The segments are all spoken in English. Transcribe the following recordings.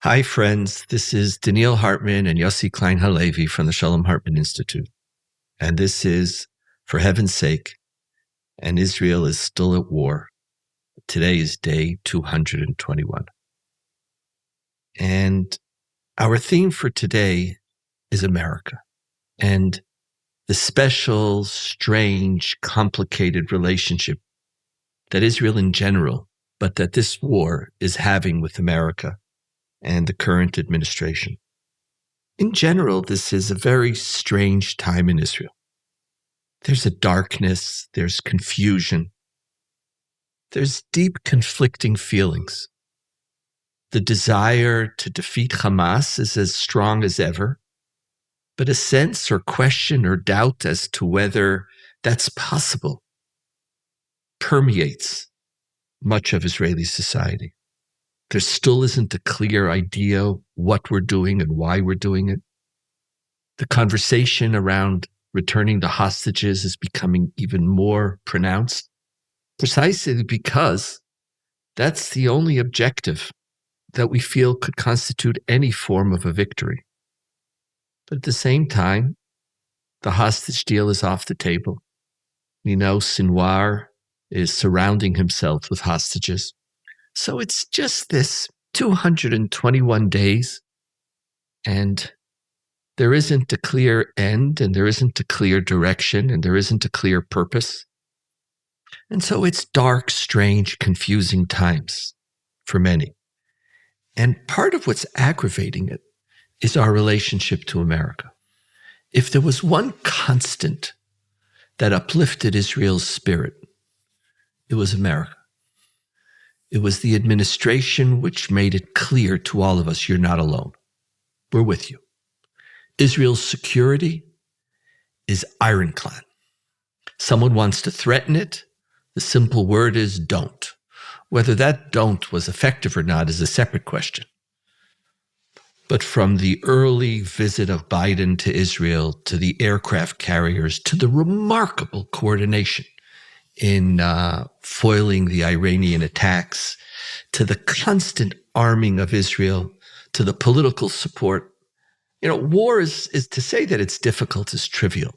Hi, friends. This is Donniel Hartman and Yossi Klein Halevi from the Shalom Hartman Institute. And this is For Heaven's Sake, and Israel is still at war. Today is day 221. And our theme for today is America and the special, strange, complicated relationship that Israel in general, but that this war is having with America and the current administration. In general, this is a very strange time in Israel. There's a darkness, there's confusion, there's deep conflicting feelings. The desire to defeat Hamas is as strong as ever, but a sense or question or doubt as to whether that's possible permeates much of Israeli society. There still isn't a clear idea what we're doing and why we're doing it. The conversation around returning the hostages is becoming even more pronounced, precisely because that's the only objective that we feel could constitute any form of a victory. But at the same time, the hostage deal is off the table. We know Sinwar is surrounding himself with hostages. So it's just this 221 days, and there isn't a clear end, and there isn't a clear direction, and there isn't a clear purpose. And so it's dark, strange, confusing times for many. And part of what's aggravating it is our relationship to America. If there was one constant that uplifted Israel's spirit, it was America. It was the administration which made it clear to all of us, you're not alone. We're with you. Israel's security is ironclad. Someone wants to threaten it. The simple word is don't. Whether that don't was effective or not is a separate question. But from the early visit of Biden to Israel, to the aircraft carriers, to the remarkable coordination in foiling the Iranian attacks, to the constant arming of Israel, to the political support. War is to say that it's difficult is trivial.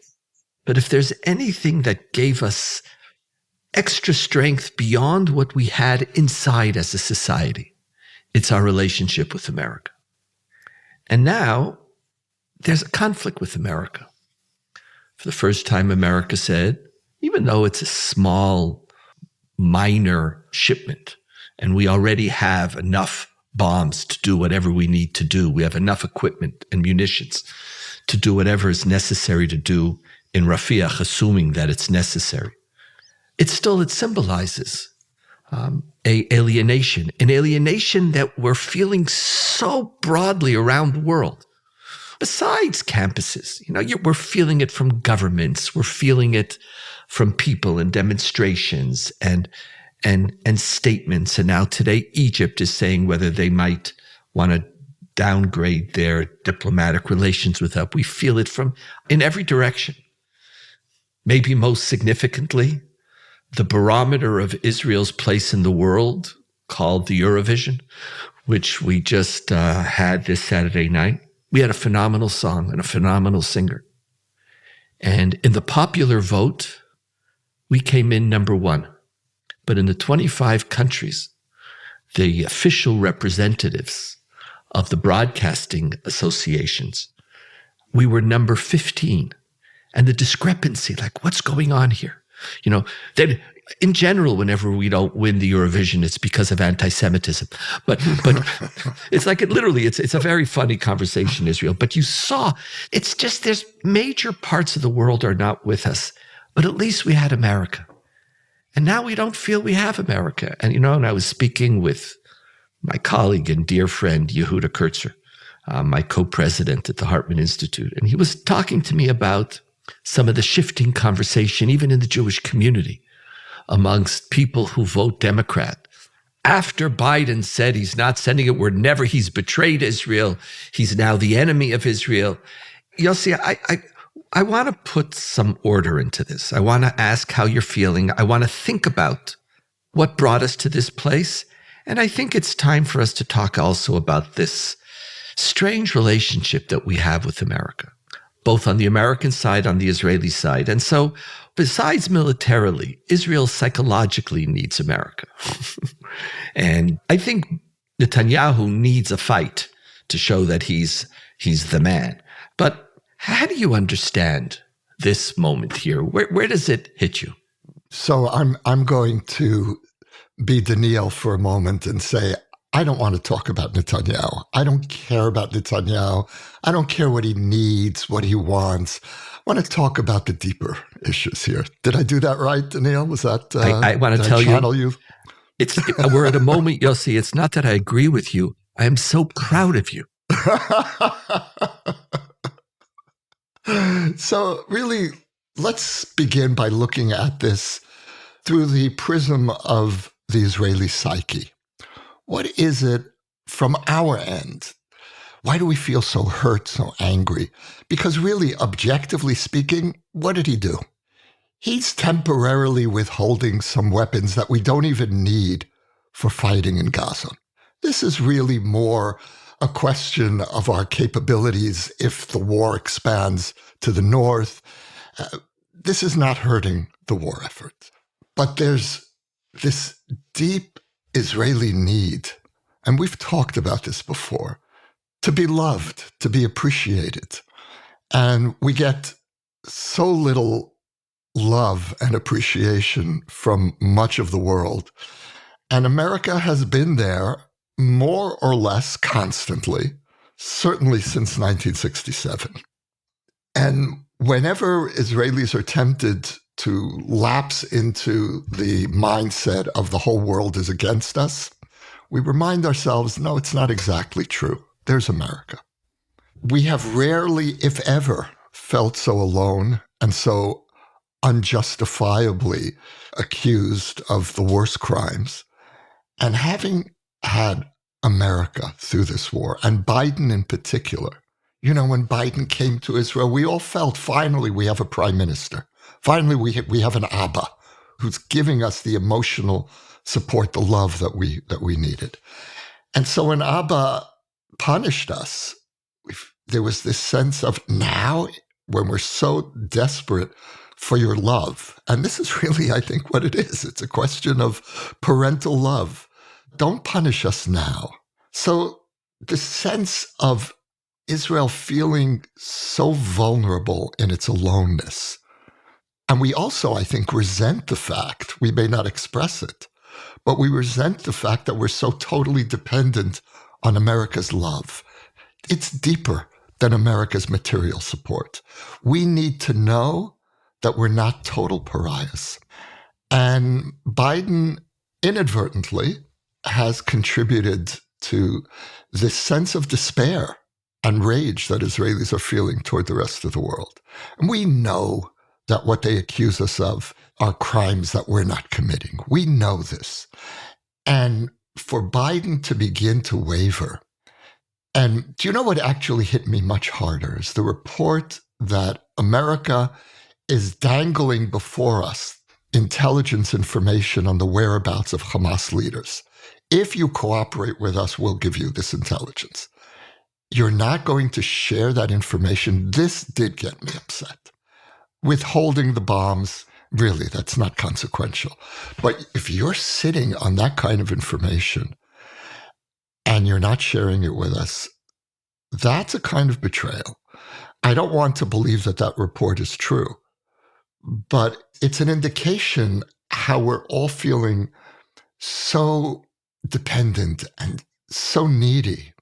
But if there's anything that gave us extra strength beyond what we had inside as a society, it's our relationship with America. And now there's a conflict with America. For the first time, America said, even though it's a small, minor shipment, and we already have enough bombs to do whatever we need to do, we have enough equipment and munitions to do whatever is necessary to do in Rafah, assuming that it's necessary. It symbolizes an alienation that we're feeling so broadly around the world. Besides campuses, we're feeling it from governments, we're feeling it from people and demonstrations and statements. And now today, Egypt is saying whether they might want to downgrade their diplomatic relations with us. We feel it from in every direction. Maybe most significantly, the barometer of Israel's place in the world, called the Eurovision, which we just had this Saturday night. We had a phenomenal song and a phenomenal singer. And in the popular vote, we came in number one. But in the 25 countries, the official representatives of the broadcasting associations, we were number 15. And the discrepancy, like what's going on here? Then in general, whenever we don't win the Eurovision, it's because of anti-Semitism. But it's like it's a very funny conversation, Israel. But you saw, it's just there's major parts of the world are not with us. But at least we had America. And now we don't feel we have America. And, and I was speaking with my colleague and dear friend, Yehuda Kurtzer, my co-president at the Hartman Institute. And he was talking to me about some of the shifting conversation, even in the Jewish community, amongst people who vote Democrat. After Biden said he's not sending it, he's betrayed Israel. He's now the enemy of Israel. Yossi, I want to put some order into this. I want to ask how you're feeling. I want to think about what brought us to this place And I think it's time for us to talk also about this strange relationship that we have with America, both on the American side, on the Israeli side. And so, besides militarily, Israel psychologically needs America. And I think Netanyahu needs a fight to show that he's the man. But how do you understand this moment here? Where does it hit you? So I'm going to be Donniel for a moment and say, I don't want to talk about Netanyahu. I don't care about Netanyahu. I don't care what he needs, what he wants. I want to talk about the deeper issues here. Did I do that right, Donniel? Was that I want to tell you? We're at a moment, Yossi, it's not that I agree with you. I am so proud of you. So really, let's begin by looking at this through the prism of the Israeli psyche. What is it from our end? Why do we feel so hurt, so angry? Because really, objectively speaking, what did he do? He's temporarily withholding some weapons that we don't even need for fighting in Gaza. This is really more a question of our capabilities if the war expands to the north. This is not hurting the war effort. But there's this deep Israeli need, and we've talked about this before, to be loved, to be appreciated. And we get so little love and appreciation from much of the world. And America has been there more or less constantly, certainly since 1967. And whenever Israelis are tempted to lapse into the mindset of the whole world is against us, we remind ourselves, no, it's not exactly true. There's America. We have rarely, if ever, felt so alone and so unjustifiably accused of the worst crimes. And having had America through this war, and Biden in particular, you know, when Biden came to Israel, we all felt finally we have a prime minister. Finally, we have an Abba who's giving us the emotional support, the love that we needed. And so when Abba punished us, there was this sense of now, when we're so desperate for your love, and this is really, I think, what it is. It's a question of parental love. Don't punish us now. So the sense of Israel feeling so vulnerable in its aloneness. And we also, I think, resent the fact, we may not express it, but we resent the fact that we're so totally dependent on America's love. It's deeper than America's material support. We need to know that we're not total pariahs. And Biden inadvertently has contributed to this sense of despair and rage that Israelis are feeling toward the rest of the world. And we know that what they accuse us of are crimes that we're not committing. We know this. And for Biden to begin to waver, and do you know what actually hit me much harder is the report that America is dangling before us intelligence information on the whereabouts of Hamas leaders. If you cooperate with us, we'll give you this intelligence. You're not going to share that information. This did get me upset. Withholding the bombs, really, that's not consequential. But if you're sitting on that kind of information and you're not sharing it with us, that's a kind of betrayal. I don't want to believe that that report is true, but it's an indication how we're all feeling so dependent and so needy.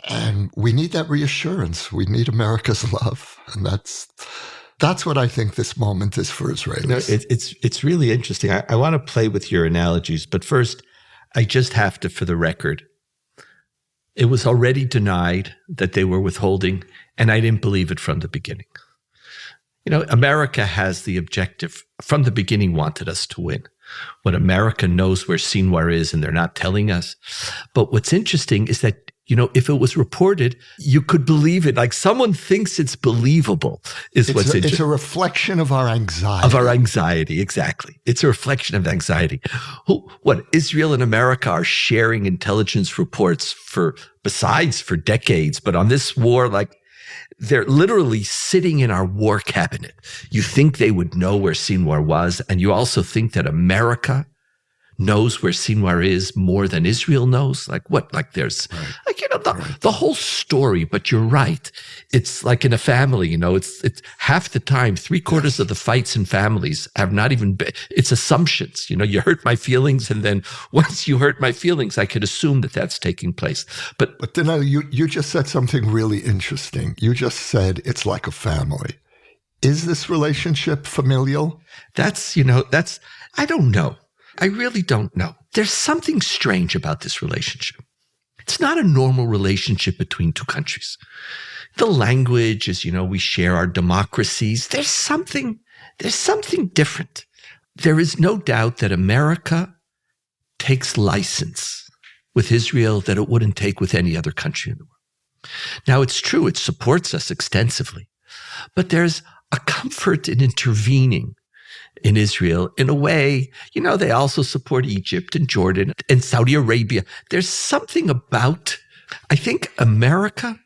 And we need that reassurance. We need America's love. And that's what I think this moment is for Israelis. No, it's really interesting. I want to play with your analogies, but first, I just have to, for the record, it was already denied that they were withholding, and I didn't believe it from the beginning. You know, America has the objective, from the beginning, wanted us to win. When America knows where Sinwar is and they're not telling us. But what's interesting is that If it was reported, you could believe it. Like someone thinks it's believable is what's interesting. It's a reflection of our anxiety. Of our anxiety, exactly. It's a reflection of anxiety. Israel and America are sharing intelligence reports for decades. But on this war, like they're literally sitting in our war cabinet. You think they would know where Sinwar was. And you also think that America knows where Sinwar is more than Israel knows. There's the whole story, but you're right. It's like in a family, it's half the time, 3/4 of the fights in families have not even been, it's assumptions. You hurt my feelings. And then once you hurt my feelings, I could assume that that's taking place. But Donniel, you just said something really interesting. You just said it's like a family. Is this relationship familial? I don't know. I really don't know. There's something strange about this relationship. It's not a normal relationship between two countries. The language is, we share our democracies. There's something different. There is no doubt that America takes license with Israel that it wouldn't take with any other country in the world. Now, it's true, it supports us extensively, but there's a comfort in intervening in Israel in a way, they also support Egypt and Jordan and Saudi Arabia. There's something about, I think America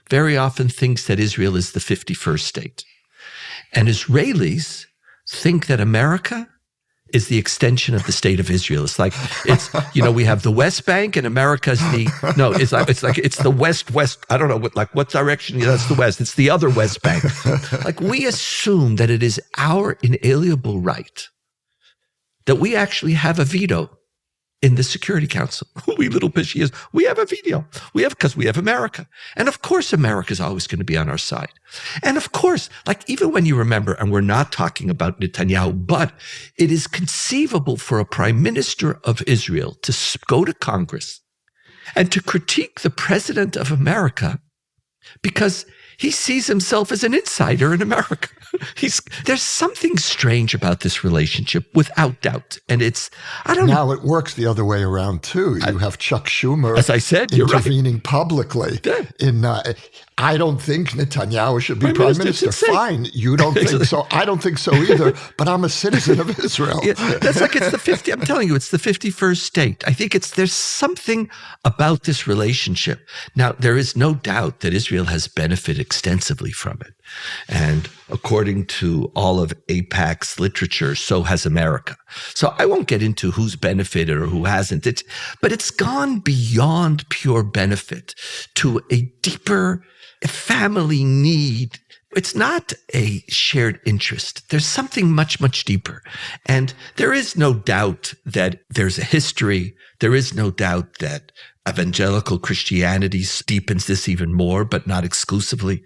very often thinks that Israel is the 51st state. And Israelis think that America is the extension of the state of Israel. It's like, we have the West Bank and America's it's the West. I don't know what direction, that's the West. It's the other West Bank. Like we assume that it is our inalienable right that we actually have a veto in the Security Council. We little pishias, we have a veto. Because we have America. And of course, America is always going to be on our side. And of course, even when you remember, and we're not talking about Netanyahu, but it is conceivable for a prime minister of Israel to go to Congress and to critique the president of America because he sees himself as an insider in America. There's something strange about this relationship, without doubt. And Now it works the other way around too. You have Chuck Schumer, as I said, intervening publicly. I don't think Netanyahu should be prime minister. Fine, you don't think so. I don't think so either. But I'm a citizen of Israel. That's like it's the 50. I'm telling you, it's the 51st state. I think there's something about this relationship. Now, there is no doubt that Israel has benefited extensively from it, and according to all of AIPAC's literature, so has America. So I won't get into who's benefited or who hasn't. But it's gone beyond pure benefit to a deeper family need. It's not a shared interest. There's something much, much deeper. And there is no doubt that there's a history. There is no doubt that evangelical Christianity deepens this even more, but not exclusively.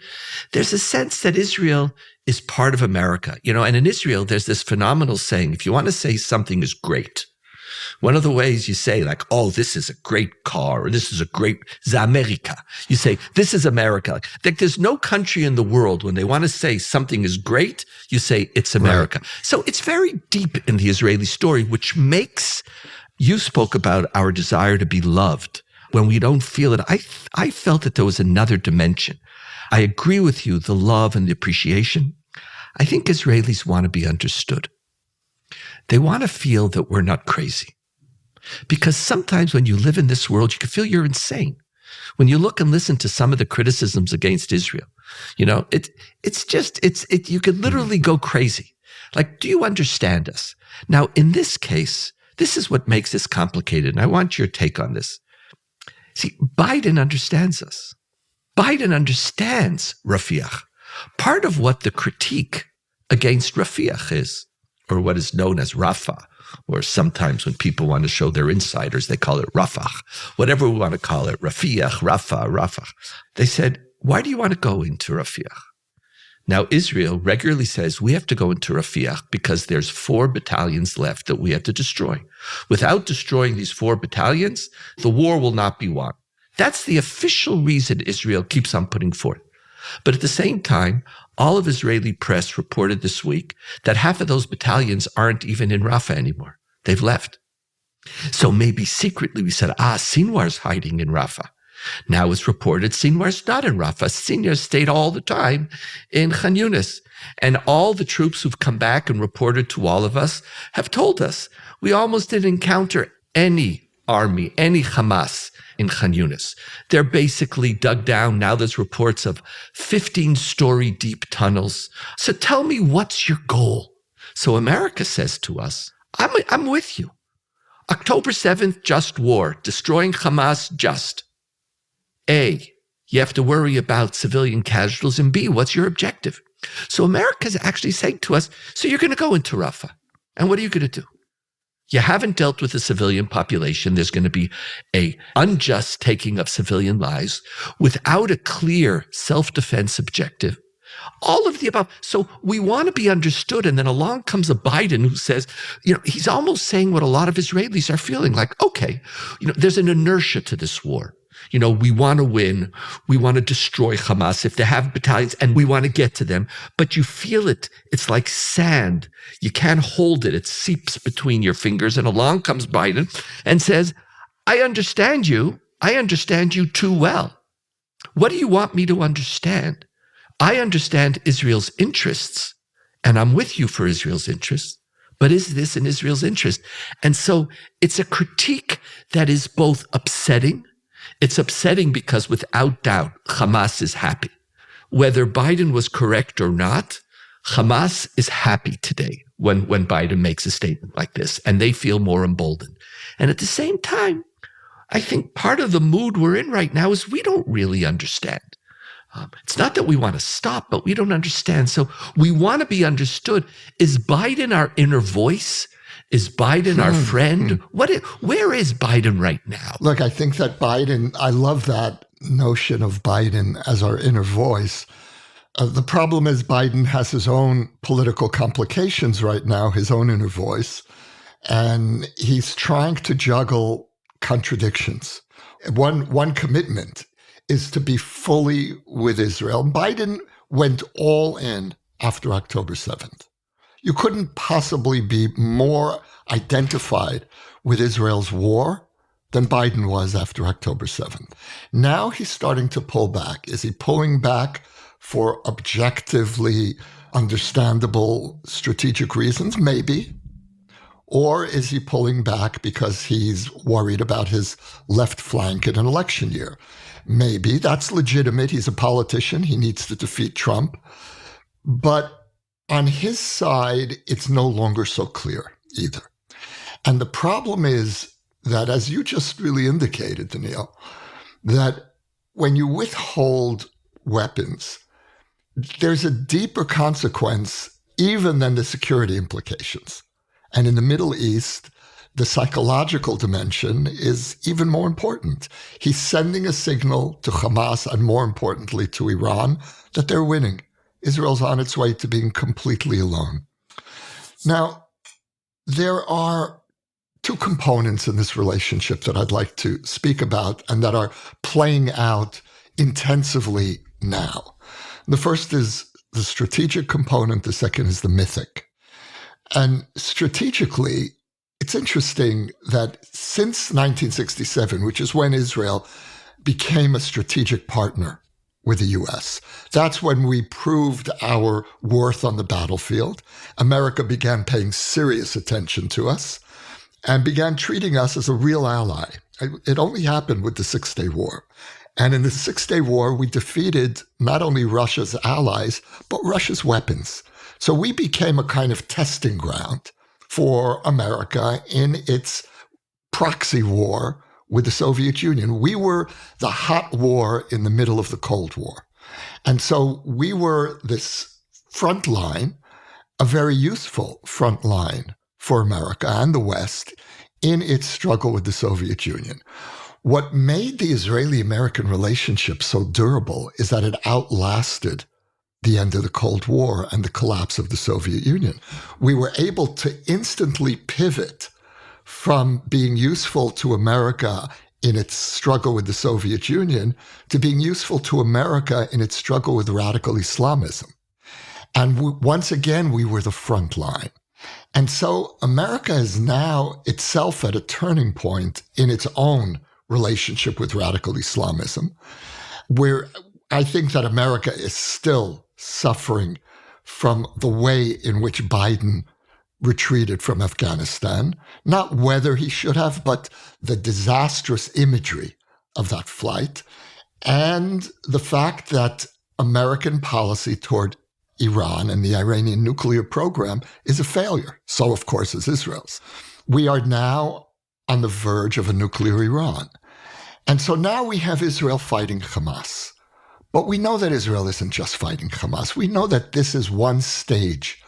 There's a sense that Israel is part of America, and in Israel, there's this phenomenal saying, if you want to say something is great, one of the ways you say this is a great car, or this is a great America. You say, this is America. There's no country in the world when they want to say something is great, you say it's America. Right. So it's very deep in the Israeli story, which makes, you spoke about our desire to be loved. When we don't feel it, I felt that there was another dimension. I agree with you, the love and the appreciation. I think Israelis want to be understood. They want to feel that we're not crazy. Because sometimes when you live in this world, you can feel you're insane. When you look and listen to some of the criticisms against Israel, you could literally go crazy. Do you understand us? Now, in this case, this is what makes this complicated, and I want your take on this. See, Biden understands us. Biden understands Rafah. Part of what the critique against Rafah is, or what is known as Rafah, or sometimes when people want to show their insiders, they call it Rafah, whatever we want to call it, Rafah. They said, why do you want to go into Rafah? Now, Israel regularly says we have to go into Rafah because there's 4 battalions left that we have to destroy. Without destroying these 4 battalions, the war will not be won. That's the official reason Israel keeps on putting forth. But at the same time, all of Israeli press reported this week that half of those battalions aren't even in Rafah anymore. They've left. So maybe secretly we said, Sinwar's hiding in Rafah. Now it's reported Sinwar's not in Rafah. Sinwar stayed all the time in Khan Yunis. And all the troops who've come back and reported to all of us have told us we almost didn't encounter any army, any Hamas in Khan Yunis. They're basically dug down. Now there's reports of 15-story deep tunnels. So tell me, what's your goal? So America says to us, I'm with you. October 7th, just war. Destroying Hamas, just. A, you have to worry about civilian casualties, and B, what's your objective? So America's actually saying to us, so you're going to go into Rafah, and what are you going to do? You haven't dealt with the civilian population. There's going to be a unjust taking of civilian lives without a clear self-defense objective. All of the above. So we want to be understood. And then along comes a Biden who says, he's almost saying what a lot of Israelis are feeling like, okay, there's an inertia to this war. We want to win. We want to destroy Hamas if they have battalions, and we want to get to them. But you feel it. It's like sand. You can't hold it. It seeps between your fingers. And along comes Biden and says, I understand you. I understand you too well. What do you want me to understand? I understand Israel's interests, and I'm with you for Israel's interests. But is this in Israel's interest? And so it's a critique that is both upsetting. It's upsetting because without doubt, Hamas is happy. Whether Biden was correct or not, Hamas is happy today when Biden makes a statement like this, and they feel more emboldened. And at the same time, I think part of the mood we're in right now is we don't really understand. It's not that we want to stop, but we don't understand. So we want to be understood. Is Biden our inner voice? Is Biden our friend? Where is Biden right now? Look, I think that Biden, I love that notion of Biden as our inner voice. The problem is Biden has his own political complications right now, his own inner voice, and he's trying to juggle contradictions. One commitment is to be fully with Israel. Biden went all in after October 7th. You couldn't possibly be more identified with Israel's war than Biden was after October 7th. Now he's starting to pull back. Is he pulling back for objectively understandable strategic reasons? Maybe. Or is he pulling back because he's worried about his left flank in an election year? Maybe. That's legitimate. He's a politician. He needs to defeat Trump. But on his side, it's no longer so clear either. And the problem is that, as you just really indicated, Donniel, that when you withhold weapons, there's a deeper consequence even than the security implications. And in the Middle East, the psychological dimension is even more important. He's sending a signal to Hamas and, more importantly, to Iran that they're winning. Israel's on its way to being completely alone. Now, there are two components in this relationship that I'd like to speak about and that are playing out intensively now. The first is the strategic component. The second is the mythic. And strategically, it's interesting that since 1967, which is when Israel became a strategic partner with the U.S., that's when we proved our worth on the battlefield. America began paying serious attention to us and began treating us as a real ally. It only happened with the Six-Day War. And in the Six-Day War, we defeated not only Russia's allies, but Russia's weapons. So we became a kind of testing ground for America in its proxy war with the Soviet Union. We were the hot war in the middle of the Cold War. And so we were this front line, a very useful front line for America and the West in its struggle with the Soviet Union. What made the Israeli-American relationship so durable is that it outlasted the end of the Cold War and the collapse of the Soviet Union. We were able to instantly pivot from being useful to America in its struggle with the Soviet Union to being useful to America in its struggle with radical Islamism. And once again, we were the front line. And so America is now itself at a turning point in its own relationship with radical Islamism, where I think that America is still suffering from the way in which Biden retreated from Afghanistan, not whether he should have, but the disastrous imagery of that flight, and the fact that American policy toward Iran and the Iranian nuclear program is a failure. So, of course, is Israel's. We are now on the verge of a nuclear Iran. And so now we have Israel fighting Hamas. But we know that Israel isn't just fighting Hamas. We know that this is one stage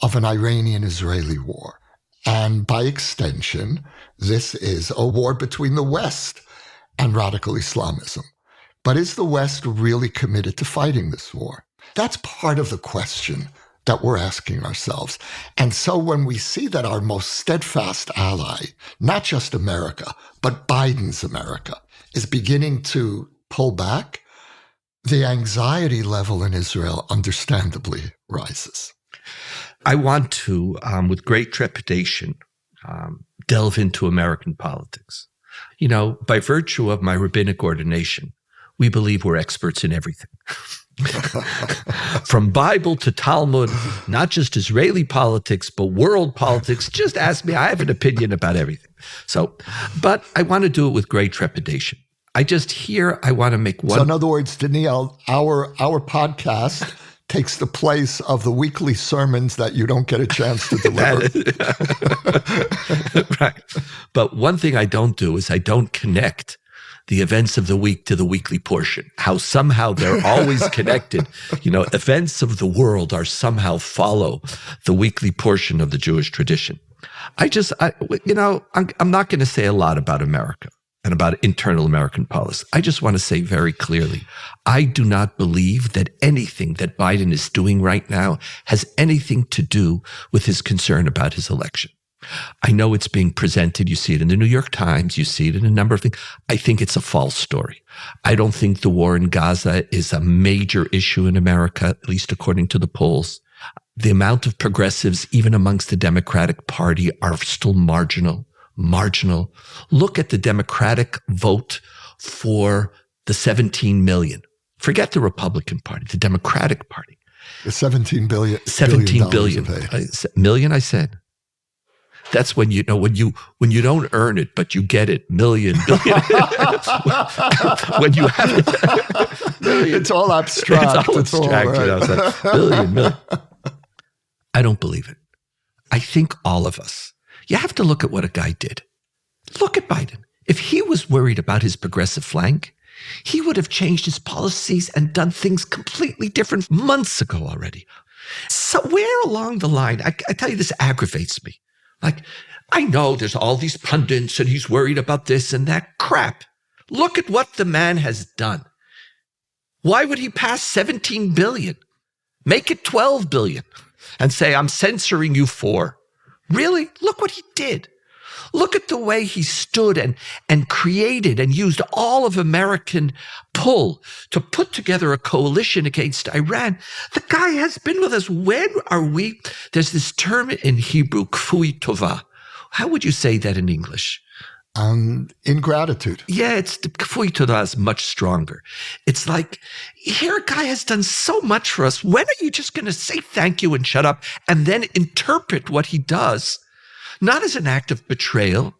of an Iranian-Israeli war. And by extension, this is a war between the West and radical Islamism. But is the West really committed to fighting this war? That's part of the question that we're asking ourselves. And so when we see that our most steadfast ally, not just America, but Biden's America, is beginning to pull back, the anxiety level in Israel understandably rises. I want to, with great trepidation, delve into American politics. You know, by virtue of my rabbinic ordination, we believe we're experts in everything. From Bible to Talmud, not just Israeli politics, but world politics. Just ask me. I have an opinion about everything. So, but I want to do it with great trepidation. I want to make one. So in other words, Donniel, our podcast takes the place of the weekly sermons that you don't get a chance to deliver. Right. But one thing I don't do is I don't connect the events of the week to the weekly portion, how somehow they're always connected. You know, events of the world are somehow follow the weekly portion of the Jewish tradition. I'm not going to say a lot about America and about internal American policy. I just want to say very clearly, I do not believe that anything that Biden is doing right now has anything to do with his concern about his election. I know it's being presented. You see it in the New York Times. You see it in a number of things. I think it's a false story. I don't think the war in Gaza is a major issue in America, at least according to the polls. The amount of progressives, even amongst the Democratic Party, are still marginal. Look at the Democratic vote for the 17 million. Forget the Republican Party, the Democratic Party. The 17 billion. 17 billion. Million, I said. That's when you don't earn it, but you get it. Million, billion. When you have it. Million. It's all abstract. It's all abstract. Right. It's like million. I don't believe it. I think all of us, you have to look at what a guy did. Look at Biden. If he was worried about his progressive flank, he would have changed his policies and done things completely different months ago already. So where along the line, I tell you, this aggravates me. Like, I know there's all these pundits and he's worried about this and that crap. Look at what the man has done. Why would he pass 17 billion? Make it 12 billion and say, I'm censoring you for. Really? Look what he did. Look at the way he stood and created and used all of American pull to put together a coalition against Iran. The guy has been with us. When are we? There's this term in Hebrew, kfui tova. How would you say that in English? Ingratitude. Yeah, the kfui tova is much stronger. It's like, here a guy has done so much for us. When are you just going to say thank you and shut up and then interpret what he does? Not as an act of betrayal.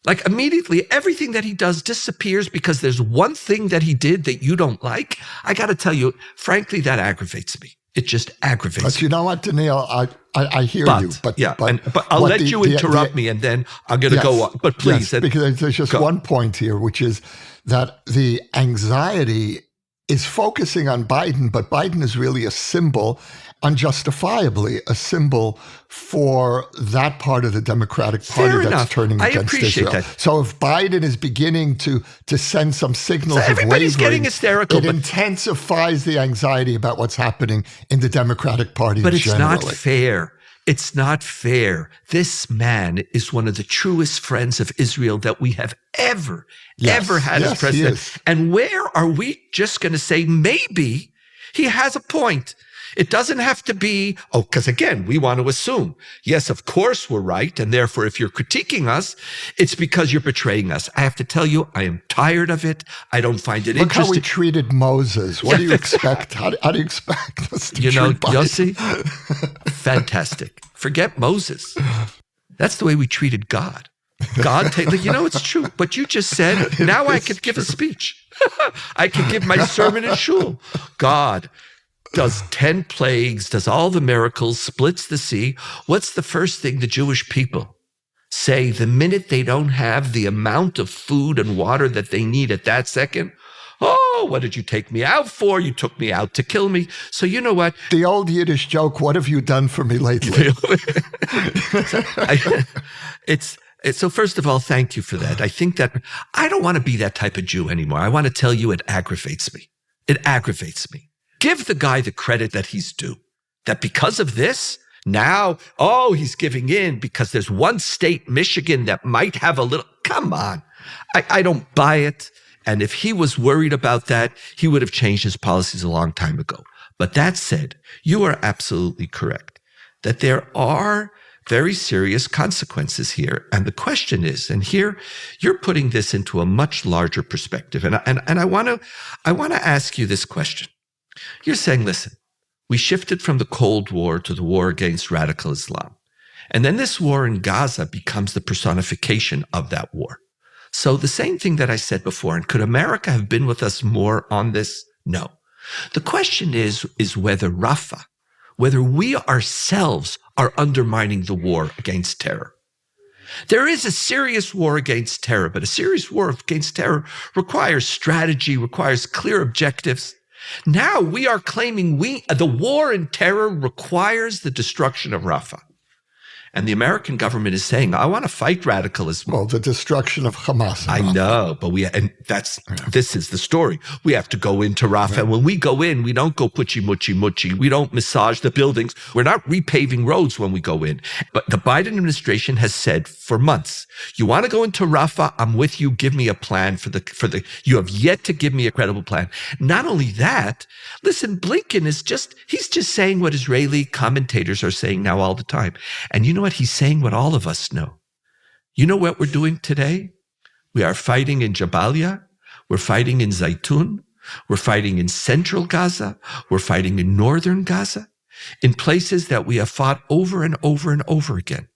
Like immediately everything that he does disappears because there's one thing that he did that you don't like. I got to tell you, frankly, that aggravates me. It just aggravates me. But you know what, Donniel? I hear you. But I'll let you interrupt me and then I'm going to go on. But please. Yes, because there's just one point here, which is that the anxiety is focusing on Biden, but Biden is really a symbol, unjustifiably a symbol for that part of the Democratic Party that's turning against Israel. That. So if Biden is beginning to send some signals of everybody's wavering, getting hysterical, it intensifies the anxiety about what's happening in the Democratic Party generally. But it's not fair. It's not fair. This man is one of the truest friends of Israel that we have ever had as president. And where are we just going to say, maybe he has a point? It doesn't have to be, because again, we want to assume, yes, of course we're right. And therefore, if you're critiquing us, it's because you're betraying us. I have to tell you, I am tired of it. I don't find it Look interesting. how we treated Moses. What do you expect? How do you expect us to treat Yossi, fantastic. Forget Moses. That's the way we treated God. It's true. But you just said, now I could give a speech. I could give my sermon in shul. God does 10 plagues, does all the miracles, splits the sea. What's the first thing the Jewish people say the minute they don't have the amount of food and water that they need at that second? Oh, what did you take me out for? You took me out to kill me. So you know what? The old Yiddish joke, what have you done for me lately? So first of all, thank you for that. I think that I don't want to be that type of Jew anymore. I want to tell you it aggravates me. It aggravates me. Give the guy the credit that he's due. That because of this, now, he's giving in because there's one state, Michigan, that might have a little, come on. I don't buy it. And if he was worried about that, he would have changed his policies a long time ago. But that said, you are absolutely correct that there are very serious consequences here. And the question is, and here you're putting this into a much larger perspective. And I want to ask you this question. You're saying, listen, we shifted from the Cold War to the war against radical Islam. And then this war in Gaza becomes the personification of that war. So the same thing that I said before, and could America have been with us more on this? No. The question is whether Rafah, whether we ourselves are undermining the war against terror. There is a serious war against terror, but a serious war against terror requires strategy, requires clear objectives. Now we are claiming the war in terror requires the destruction of Rafah. And the American government is saying, I want to fight radicalism. Well, the destruction of Hamas. I know, but this is the story. We have to go into Rafah. And when we go in, we don't go muchi. We don't massage the buildings. We're not repaving roads when we go in. But the Biden administration has said for months, you want to go into Rafah? I'm with you. Give me a plan you have yet to give me a credible plan. Not only that, listen, Blinken he's just saying what Israeli commentators are saying now all the time. And you know what? He's saying what all of us know. You know what we're doing today? We are fighting in Jabalia. We're fighting in Zaytun. We're fighting in central Gaza. We're fighting in northern Gaza, in places that we have fought over and over and over again.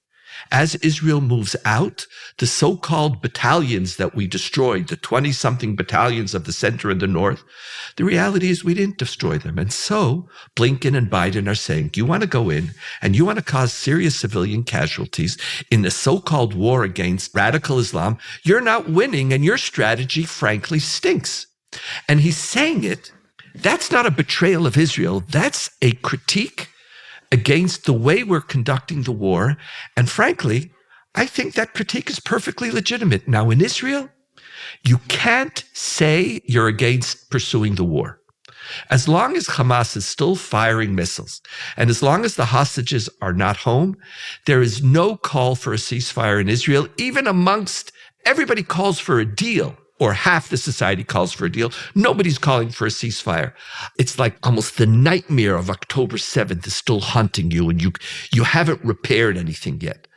As Israel moves out, the so-called battalions that we destroyed, the 20-something battalions of the center and the north, the reality is we didn't destroy them. And so Blinken and Biden are saying, you want to go in and you want to cause serious civilian casualties in the so-called war against radical Islam. You're not winning, and your strategy, frankly, stinks. And he's saying it. That's not a betrayal of Israel. That's a critique against the way we're conducting the war. And frankly, I think that critique is perfectly legitimate. Now, in Israel, you can't say you're against pursuing the war. As long as Hamas is still firing missiles, and as long as the hostages are not home, there is no call for a ceasefire in Israel. Even amongst everybody calls for a deal, or half the society calls for a deal. Nobody's calling for a ceasefire. It's like almost the nightmare of October 7th is still haunting you, and you haven't repaired anything yet.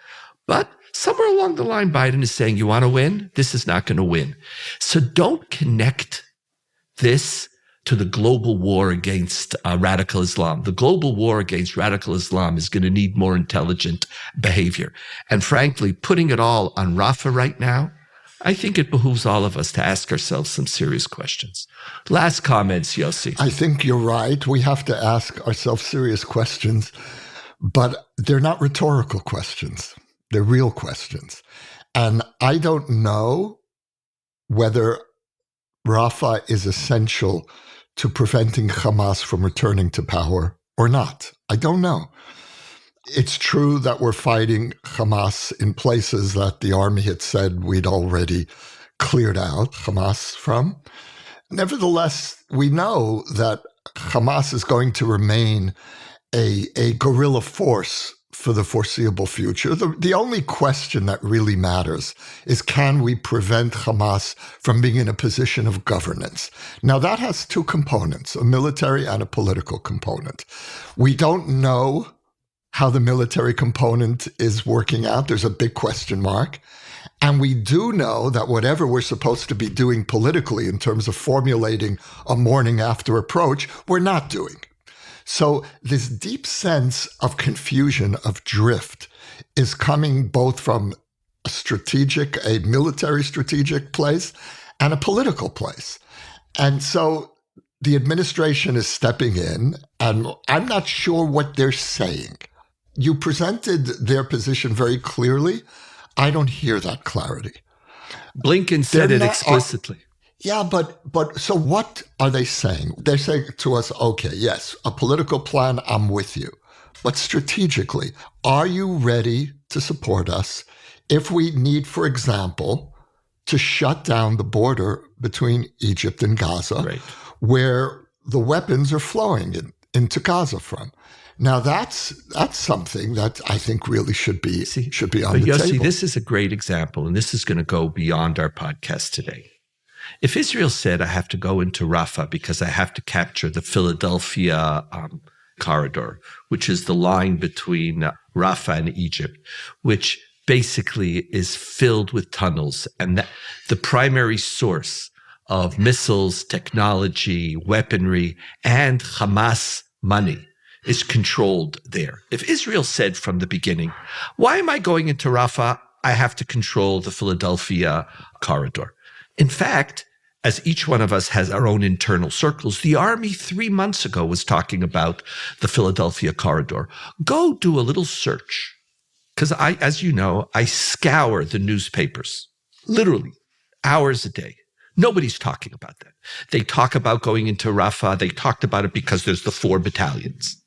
But somewhere along the line, Biden is saying, you want to win? This is not going to win. So don't connect this to the global war against radical Islam. The global war against radical Islam is going to need more intelligent behavior. And frankly, putting it all on Rafah right now, I think it behooves all of us to ask ourselves some serious questions. Last comments, Yossi. I think you're right. We have to ask ourselves serious questions, but they're not rhetorical questions. They're real questions. And I don't know whether Rafah is essential to preventing Hamas from returning to power or not. I don't know. It's true that we're fighting Hamas in places that the army had said we'd already cleared out Hamas from. Nevertheless, we know that Hamas is going to remain a guerrilla force for the foreseeable future. The only question that really matters is, can we prevent Hamas from being in a position of governance? Now, that has two components, a military and a political component. We don't know how the military component is working out. There's a big question mark. And we do know that whatever we're supposed to be doing politically in terms of formulating a morning after approach, we're not doing. So this deep sense of confusion, of drift, is coming both from a military strategic place and a political place. And so the administration is stepping in, and I'm not sure what they're saying. You presented their position very clearly. I don't hear that clarity. Blinken said it explicitly. Yeah, but so what are they saying? They're saying to us, okay, yes, a political plan, I'm with you. But strategically, are you ready to support us if we need, for example, to shut down the border between Egypt and Gaza, right, where the weapons are flowing into Gaza from? Now, that's something that I think really should be on the Yossi, table. This is a great example, and this is going to go beyond our podcast today. If Israel said, I have to go into Rafah because I have to capture the Philadelphia corridor, which is the line between Rafah and Egypt, which basically is filled with tunnels, and the primary source of missiles, technology, weaponry, and Hamas money is controlled there. If Israel said from the beginning, why am I going into Rafah? I have to control the Philadelphia corridor. In fact, as each one of us has our own internal circles, the Army 3 months ago was talking about the Philadelphia corridor. Go do a little search. Because as you know, I scour the newspapers, literally hours a day. Nobody's talking about that. They talk about going into Rafah. They talked about it because there's the 4 battalions.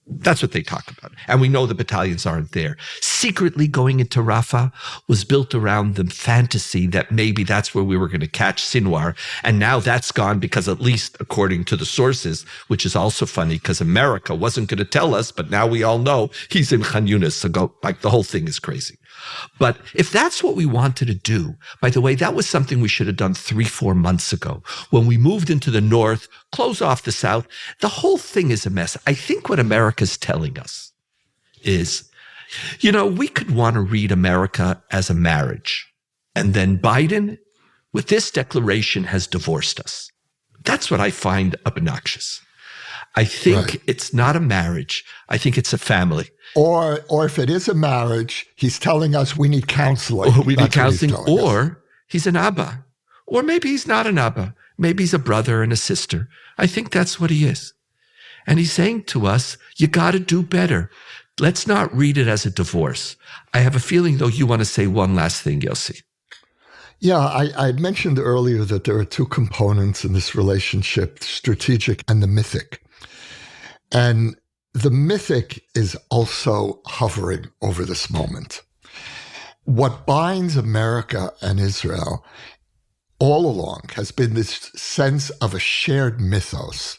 That's what they talk about. And we know the battalions aren't there. Secretly going into Rafah was built around the fantasy that maybe that's where we were going to catch Sinwar. And now that's gone because, at least according to the sources, which is also funny because America wasn't going to tell us, but now we all know he's in Khan Yunis. So the whole thing is crazy. But if that's what we wanted to do, by the way, that was something we should have done 3-4 months ago. When we moved into the north, close off the south, the whole thing is a mess. I think what America's telling us is, we could want to read America as a marriage. And then Biden, with this declaration, has divorced us. That's what I find obnoxious. I think It's not a marriage. I think it's a family. Or if it is a marriage, he's telling us we need counseling. Or we need counseling, or he's an Abba. Or maybe he's not an Abba. Maybe he's a brother and a sister. I think that's what he is. And he's saying to us, you got to do better. Let's not read it as a divorce. I have a feeling, though, you want to say one last thing, Yossi. Yeah, I mentioned earlier that there are 2 components in this relationship, strategic and the mythic. And the mythic is also hovering over this moment. What binds America and Israel all along has been this sense of a shared mythos.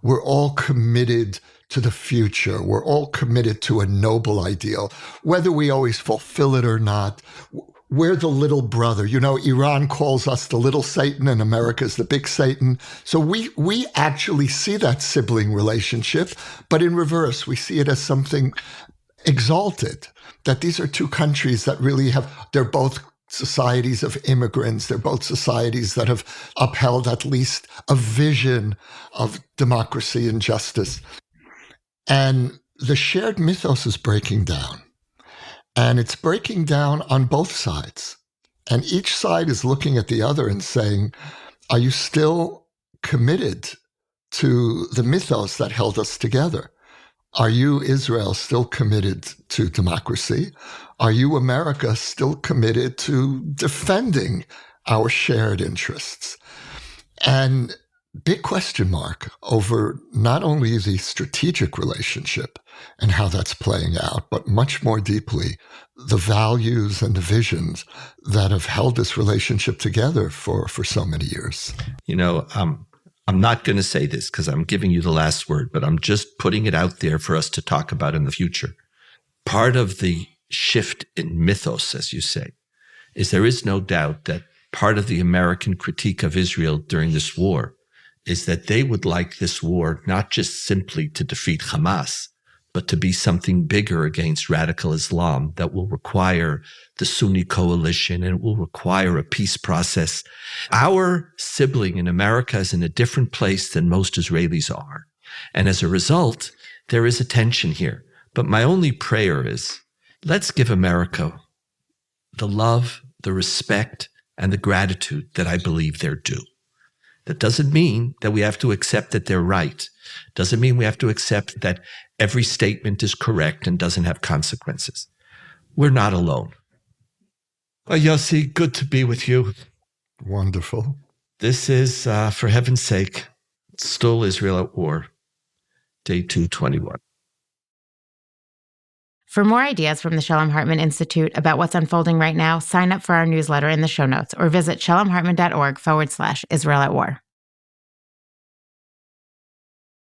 We're all committed to the future. We're all committed to a noble ideal, whether we always fulfill it or not. We're the little brother. Iran calls us the little Satan and America's the big Satan. So we actually see that sibling relationship, but in reverse, we see it as something exalted, that these are 2 countries that really they're both societies of immigrants. They're both societies that have upheld at least a vision of democracy and justice. And the shared mythos is breaking down. And it's breaking down on both sides. And each side is looking at the other and saying, are you still committed to the mythos that held us together? Are you, Israel, still committed to democracy? Are you, America, still committed to defending our shared interests? And big question mark over not only the strategic relationship and how that's playing out, but much more deeply, the values and the visions that have held this relationship together for so many years. I'm not going to say this because I'm giving you the last word, but I'm just putting it out there for us to talk about in the future. Part of the shift in mythos, as you say, is there is no doubt that part of the American critique of Israel during this war is that they would like this war not just simply to defeat Hamas, but to be something bigger against radical Islam that will require the Sunni coalition and it will require a peace process. Our sibling in America is in a different place than most Israelis are. And as a result, there is a tension here. But my only prayer is, let's give America the love, the respect, and the gratitude that I believe they're due. That doesn't mean that we have to accept that they're right. Doesn't mean we have to accept that every statement is correct and doesn't have consequences. We're not alone. Well, Yossi, good to be with you. Wonderful. This is, for heaven's sake, still Israel at war, day 221. For more ideas from the Shalom Hartman Institute about what's unfolding right now, sign up for our newsletter in the show notes or visit shalomhartman.org/Israel at War.